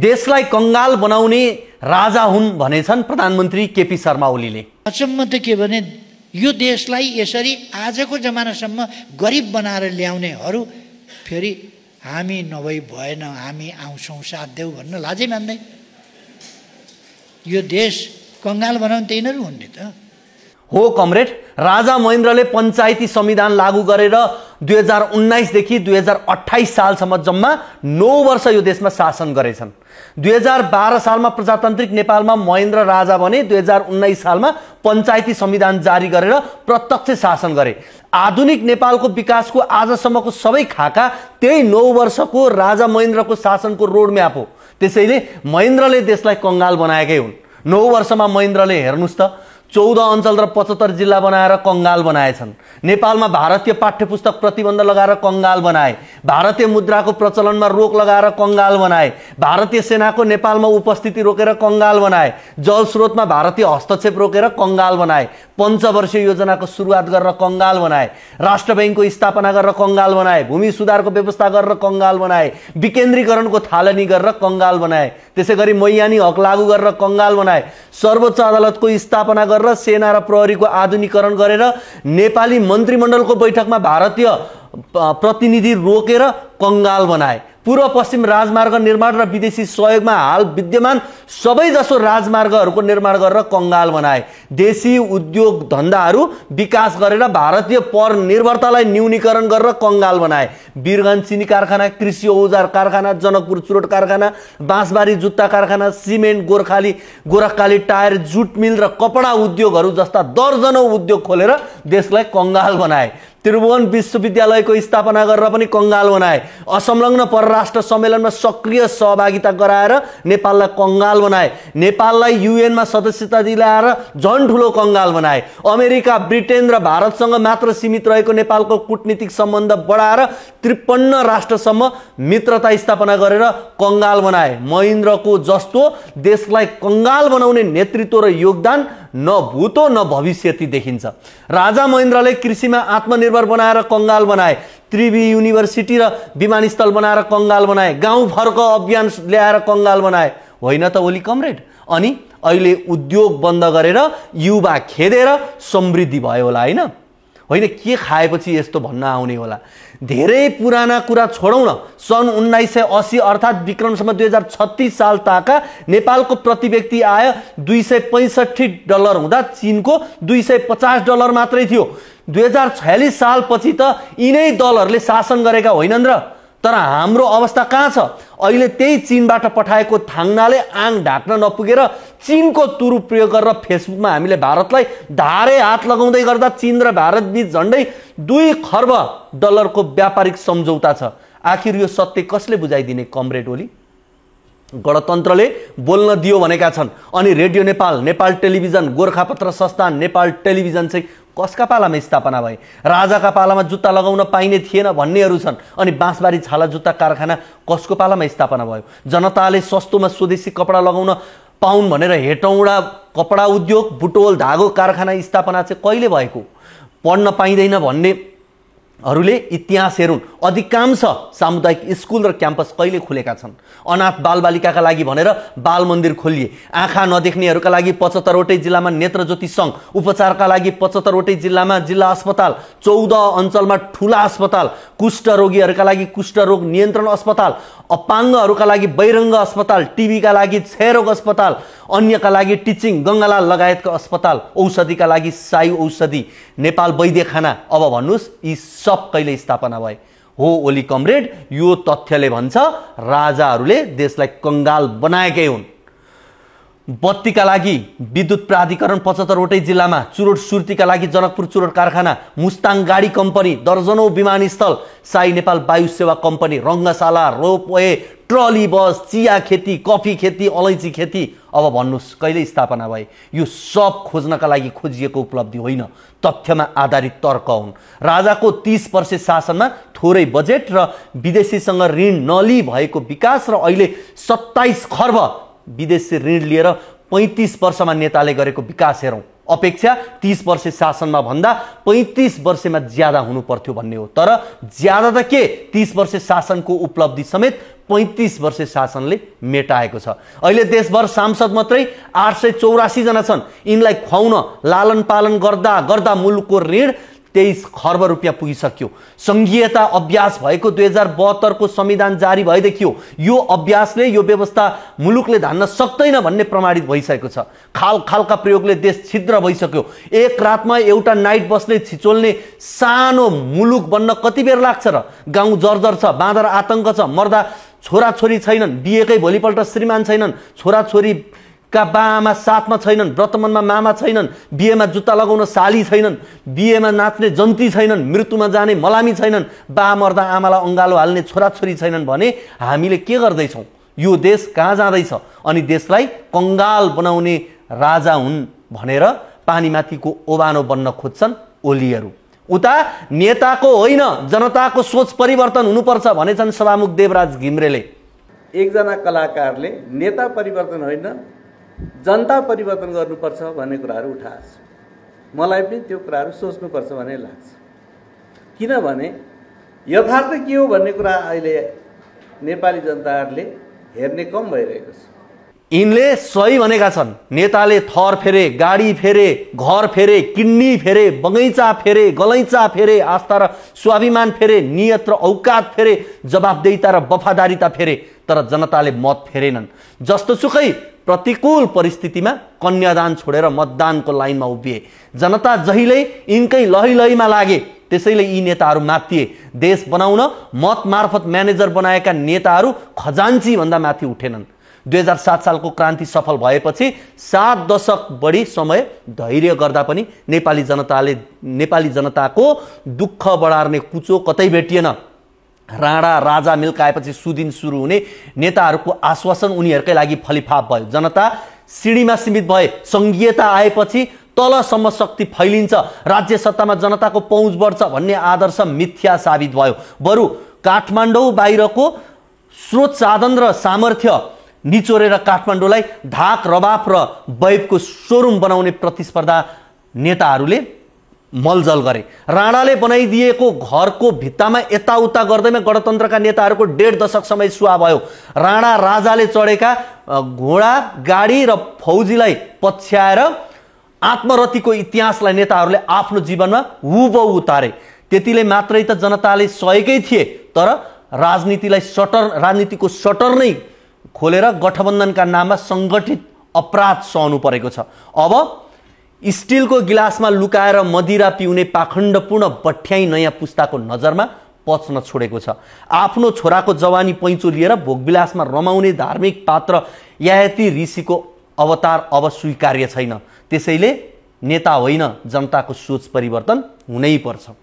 देशलाई कंगाल बनाउने राजा हुन् भनेछन् प्रधानमन्त्री केपी शर्मा ओलीले। अचम्म त के भने यो देशलाई यसरी आजको जमानासम्म गरिब बनाएर ल्याउनेहरू फेरि हामी नभई भएन, हामी आउँछौँ साथ देऊ भन्न लाजै मान्दै। यो देश कंगाल बनाउन तिनीहरू हुन् नि त। हो कमरेड, राजा महेन्द्रले पञ्चायती संविधान लागू गरेर 2019 देखि 2028 सालसम्म जम्मा 9 वर्ष यो देशमा शासन गरेछन्। 2012 सालमा प्रजातान्त्रिक नेपालमा महेन्द्र राजा बने। 2019 सालमा पञ्चायती संविधान जारी गरेर प्रत्यक्ष शासन गरे। आधुनिक नेपालको विकासको आजसम्मको सबै खाका त्यही 9 वर्षको राजा महेन्द्रको शासनको रोडम्याप हो। त्यसैले महेन्द्रले देशलाई कंगाल बनाएकै हुन्। 9 वर्षमा महेन्द्रले हेर्नुस् त 14 अञ्चल र 75 जिल्ला बनाएर कंगाल बनाएछन्। नेपालमा भारतीय पाठ्यपुस्तक प्रतिबन्ध लगाएर कंगाल बनाए। भारतीय मुद्राको प्रचलनमा रोक लगाएर कंगाल बनाए। भारतीय सेनाको नेपालमा उपस्थिति रोकेर कंगाल बनाए। जलस्रोतमा भारतीय हस्तक्षेप रोकेर कंगाल बनाए। पञ्चवर्षीय योजनाको सुरुवात गरेर कंगाल बनाए। राष्ट्र बैंकको स्थापना गरेर कंगाल बनाए। भूमि सुधारको व्यवस्था गरेर कंगाल बनाए। विकेन्द्रीकरणको थालनी गरेर कंगाल बनाए। त्यसैगरी मैयानी हक लागू गरेर कंगाल बनाए। सर्वोच्च अदालतको स्थापना गरेर सेना र प्रहरीको आधुनिकीकरण गरेर नेपाली मन्त्रीमण्डलको बैठकमा भारतीय प्रतिनिधि रोकेर कंगाल बनाए। पूर्व पश्चिम राजमार्ग निर्माण र विदेशी सहयोगमा हाल विद्यमान सबैजसो राजमार्गहरूको निर्माण गरेर कंगाल बनाए। देशी उद्योग धन्दाहरू विकास गरेर भारतीय परनिर्भरतालाई न्यूनीकरण गरेर कंगाल बनाए। वीरगञ्ज चिनी कारखाना, कृषि औजार कारखाना, जनकपुर चुरोट कारखाना, बाँसबारी जुत्ता कारखाना, सिमेन्ट, गोरखकाली टायर, जुट मिल र कपडा उद्योगहरू जस्ता दर्जनौं उद्योग खोलेर देशलाई कंगाल बनाए। त्रिभुवन विश्वविद्यालयको स्थापना गरेर पनि कंगाल बनाए। असंलग्न परराष्ट्र सम्मेलनमा सक्रिय सहभागिता गराएर नेपाललाई कंगाल बनाए। नेपाललाई युएनमा सदस्यता दिलाएर झन् ठुलो कंगाल बनाए। अमेरिका, ब्रिटेन र भारतसँग मात्र सीमित रहेको नेपालको कूटनीतिक सम्बन्ध बढाएर 53 राष्ट्रसम्म मित्रता स्थापना गरेर कंगाल बनाए। महेन्द्रको जस्तो देशलाई कंगाल बनाउने नेतृत्व र योगदान न भूतो न भविष्यती देखिन्छ। राजा महेन्द्रले कृषिमा आत्मनिर्भर बनाएर कंगाल बनाए। त्रिवी युनिभर्सिटी र विमानस्थल बनाएर कंगाल बनाए। गाउँ फर्क अभियान ल्याएर कंगाल बनाए। होइन त ओली कमरेड? अनि अहिले उद्योग बन्द गरेर युवा खेदेर समृद्धि भयो होला, होइन? होइन, के खाएपछि यस्तो भन्न आउने होला? धेरै पुराना कुरा छोडौं न। सन् 1980 अर्थात् विक्रमसम्म 2036 साल ताका नेपालको प्रति व्यक्ति आय $265 हुँदा चीनको $250 मात्रै थियो। 2046 सालपछि त यिनै दलहरूले शासन गरेका होइनन् र? तर हाम्रो अवस्था कहाँ छ? अहिले त्यही चीनबाट पठाएको थाङ्नाले आङ ढाक्न नपुगेर चीनको तुरु प्रयोग गरेर फेसबुकमा हामीले भारतलाई धारे हात लगाउँदै गर्दा चीन र भारत बीच झन्डै $2 खर्ब को व्यापारिक सम्झौता छ। आखिर यो सत्य कसले बुझाइदिने कमरेड ओली? गणतन्त्रले बोल्न दियो भनेका छन्। अनि रेडियो नेपाल, नेपाल टेलिभिजन, गोरखापत्र संस्थान, नेपाल टेलिभिजन चाहिँ कसका पालामा स्थापना भए? राजाका पालामा जुत्ता लगाउन पाइने थिएन भन्नेहरू छन्। अनि बाँसबारी छाला जुत्ता कारखाना कसको पालामा स्थापना भयो? जनताले सस्तोमा स्वदेशी कपडा लगाउन पाउन् भनेर हेटौँडा कपडा उद्योग, बुटोल धागो कारखाना स्थापना चाहिँ कहिले भएको? पढ्न पाइँदैन भन्नेहरूले इतिहास हेरुन्। अधिकांश सामुदायिक स्कुल र क्याम्पस कहिले खुलेका छन्? अनाथ बालबालिकाका लागि भनेर बाल मन्दिर खोलिए। आँखा नदेख्नेहरूका लागि 75 वटै जिल्लामा नेत्रज्योति संघ, उपचारका लागि 75 वटै जिल्लामा जिल्ला अस्पताल, 14 अञ्चलमा ठूला अस्पताल, कुष्ठ रोगीहरूका लागि कुष्ठरोग नियन्त्रण अस्पताल, अपाङ्गहरूका लागि बैरङ्ग अस्पताल, टिबीका लागि क्षयरोग अस्पताल, अन्यका लागि टिचिङ, गङ्गालाल लगायतका अस्पताल, औषधिका लागि साई औषधि, नेपाल वैद्यखाना। अब भन्नुस् यी सब कहिले स्थापना भए? हो ओली कमरेड, यो तथ्यले भन्छ राजाहरूले देशलाई कंगाल बनाएकै हुन्। बत्तीका लागि विद्युत प्राधिकरण 75 वटै जिल्लामा, चुरोट सुर्तीका लागि जनकपुर चुरोट कारखाना, मुस्ताङ गाडी कम्पनी, दर्जनौं विमानस्थल, साई नेपाल वायु सेवा कम्पनी, रङ्गशाला, रोपवे, ट्रली बस, चिया खेती, कफी खेती, अलैँची खेती। अब भन्नुस् कहिले स्थापना भए? यो सब खोज्नका लागि खोजिएको उपलब्धि होइन, तथ्यमा आधारित तर्क हुन्। राजाको 30 वर्ष शासनमा थोरै बजेट र विदेशीसँग ऋण नलिई भएको विकास र अहिले 27 खर्ब विदेशी ऋण लिएर 35 वर्षमा नेताले गरेको विकास हेरौँ, अपेक्षा 30 वर्ष शासनमा भन्दा 35 वर्षमा ज्यादा हुनु पर्थ्यो भन्ने हो। तर ज्यादा त के, 30 वर्ष शासनको उपलब्धि समेत 35 वर्ष शासनले मेटाएको छ। अहिले देशभर सांसद मात्रै 884 जना छन्। यिनलाई खुवाउन लालन पालन गर्दा गर्दा मुलुकको ऋण 23 खर्ब रुपियाँ पुगिसक्यो। संघीयता अभ्यास भएको 2072 को संविधान जारी भएदेखि हो यो अभ्यासले, यो व्यवस्था मुलुकले धान्न सक्दैन भन्ने प्रमाणित भइसकेको छ। खाल खालका प्रयोगले देश छिद्र भइसक्यो। एक रातमा एउटा नाइट बसले छिचोल्ने सानो मुलुक बन्न कति बेर लाग्छ र? गाउँ जर्जर छ, बाँदर आतंक छ, मर्दा छोराछोरी छैनन्, बिहेकै भोलिपल्ट श्रीमान छैनन्, छोराछोरी का बाआमा साथमा छैनन्, व्रतमनमा मामा छैनन्, बिहेमा जुत्ता लगाउन साली छैनन्, बिहेमा नाच्ने जन्ती छैनन्, मृत्युमा जाने मलामी छैनन्, बा मर्दा आमालाई अङ्गालो हाल्ने छोराछोरी छैनन् भने हामीले के गर्दैछौँ? यो देश कहाँ जाँदैछ? अनि देशलाई कङ्गाल बनाउने राजा हुन् भनेर पानीमाथिको ओबानो बन्न खोज्छन् ओलीहरू। उता नेताको होइन जनताको सोच परिवर्तन हुनुपर्छ भनेछन् सभामुख देवराज घिम्रेले। एकजना कलाकारले नेता परिवर्तन होइन जनता परिवर्तन गर्नुपर्छ भन्ने कुराहरू उठाएको छ। मलाई पनि त्यो कुराहरू सोच्नुपर्छ भन्ने लाग्छ। किनभने यथार्थ के हो भन्ने कुरा अहिले नेपाली जनताहरूले हेर्ने कम भइरहेको छ। यिनले सही भनेका छन्। नेताले थर फेरे, गाडी फेरे, घर फेरे, किडनी फेरे, बगैँचा फेरे, गलैँचा फेरे, आस्था र स्वाभिमान फेरे, नियत र औकात फेरे, जवाबदेहिता र वफादारीता फेरे, तर जनताले मत फेरेनन्। जस्तोसुकै प्रतिकूल परिस्थितिमा कन्यादान छोडेर मतदानको लाइनमा उभिए। जनता जहिल्यै यिनकै लहीलहीमा लागे, त्यसैले यी नेताहरू माथिए। देश बनाउन मत मार्फत म्यानेजर बनाएका नेताहरू खजान्ची भन्दा माथि उठेनन्। 2007 सालको क्रान्ति सफल भएपछि 7 दशक बढी समय धैर्य गर्दा पनि नेपाली जनताको दुःख बढार्ने कुचो कतै भेटिएन। राणा राजा मिल्काएपछि सुदिन सुरु हुने नेताहरूको आश्वासन उनीहरूकै लागि फलिफाप भयो। जनता सिडीमा सीमित भए। संघीयता आएपछि तलसम्म शक्ति फैलिन्छ, राज्य सत्तामा जनताको पहुँच बढ्छ भन्ने आदर्श मिथ्या साबित भयो। बरु काठमाडौँ बाहिरको स्रोत साधन र सामर्थ्य निचोरेर काठमाडौँलाई धाक रबाब र बैबको सोरुम बनाउने प्रतिस्पर्धा नेताहरूले मलजल गरे। राणाले बनाइदिएको घरको भित्तामा यताउता गर्दैमा गणतन्त्रका नेताहरूको 1.5 दशक समय सुहा भयो। राणा राजाले चढेका घोडा गाडी र फौजीलाई पछ्याएर आत्मरतिको इतिहासलाई नेताहरूले आफ्नो जीवनमा हुबहु उतारे। त्यतिले मात्रै त जनताले सहेकै थिए, तर राजनीतिको सटर नै खोलेर गठबन्धनका नाममा सङ्गठित अपराध सहनु परेको छ। अब स्टिलको गिलासमा लुकाएर मदिरा पिउने पाखण्डपूर्ण बठ्याई नयाँ पुस्ताको नजरमा पच्न छोडेको छ। आफ्नो छोराको जवानी पैँचो लिएर भोगविलासमा रमाउने धार्मिक पात्र यायती ऋषिको अवतार अब स्वीकार्य छैन। त्यसैले नेता होइन जनताको सोच परिवर्तन हुनै पर्छ।